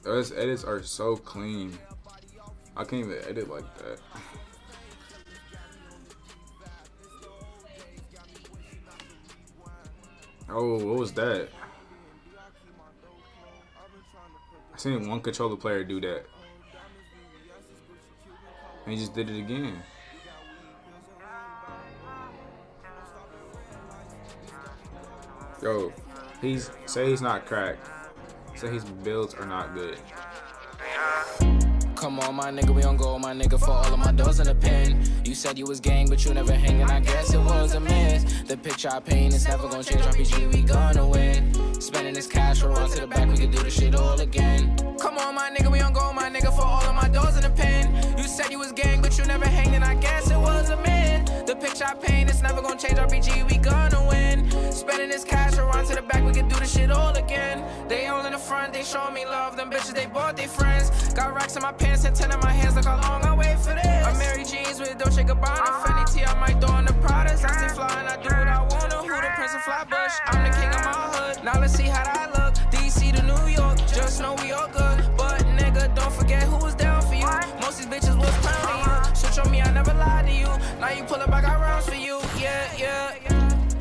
Those edits are so clean. I can't even edit like that. Oh, what was that? I seen one controller player do that. And he just did it again. Yo, he's not cracked. Say his builds are not good. Come on, my nigga, we on go, my nigga, for all of my doors in the pen. You said you was gang, but you never hanging, I guess it was a miss. The picture I paint is never gonna change, RPG, we gonna win. Spending this cash, we'll run to the back, we can do this shit all again. Come on, my nigga, we on go, my nigga, for all of my doors in the pen. You said you was gang, but you never hanging, I guess it was a myth. The picture I paint is never gonna change, RPG, we gonna win. Spending this cash, we'll run to the back, we can do this shit all again. They all in the front, they show me love, them bitches, they bought their friends. Got racks in my pants and 10 in my hands, look how long I wait for this. I'm Mary Jeans with Dolce Gabbana, Fendi T, I might throw on the Pradas. I stay fly and I do what I wanna. Who the Prince of Flatbush? I'm the king of my hood. Now let's see how that look. DC to New York, just know we all good. But nigga, don't forget who was down for you. Most these bitches was clowning you. Switch on me, I never lied to you. Now you pull up, I got rounds for you. Yeah.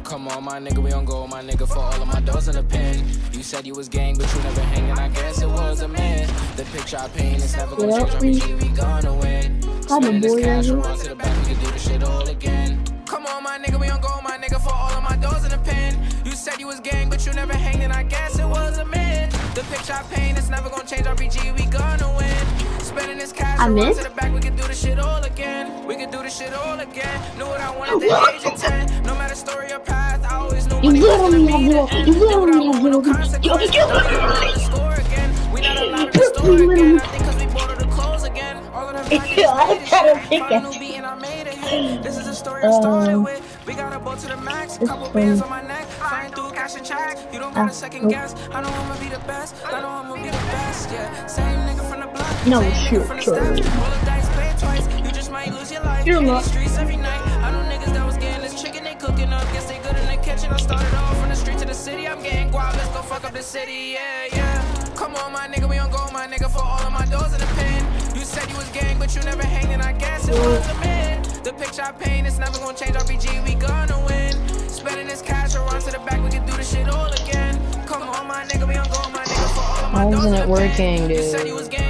Come on, my nigga, we on go, my nigga, for all of my doors in the pen. You said you was gang, but you never hanging, I guess it was a myth. The picture I paint is never gonna change, RPG, we gonna win. Spending this cash, we'll run to the back, we can do this shit all again. Come on, my nigga, we on go, my nigga, for all of my doors in the pen. You said you was gang, but you never hanging, I guess it was a myth. The picture I paint is never gonna change, RPG, we gonna win. Spending this cash, we'll run to the back, we can do this shit all again. We can do this shit all again. Knew what I wanted at the age of 10. No matter story or path, I always knew money was gonna be the end. Did what I want with no consequence. Don't need to score again. We not allowed to store again. I think cause we bought all the clothes again. All of them packages made it shit. Find a new beat and I made it hit. This is a story I started with. We got a boat to the max. Couple bands on my neck. Flying through cash and checks. You don't got a second guess. I know I'ma be the best. I know I'ma be the best. Yeah. Same nigga from the block. No, same shoot, nigga from the steps. Roll the dice, play it twice. You just might lose your life. You're In not. these streets every night. I know niggas that was getting this chicken they cooking up. Guess they good in the kitchen. I started off from the street to the city. I'm getting guap. Let's go fuck up the city. Yeah. Come on, my nigga, we on go, my nigga, for all of my doors in the pen. You said you was gang, but you never hanging, I guess it was a myth. The picture I paint is never gonna change, RPG, we gonna win. Spending this cash, we'll run to the back, we can do this shit all again. Come on, my nigga, we on go, my nigga, for all of my Why doors isn't in it the working, pen. dude? You said you was gang,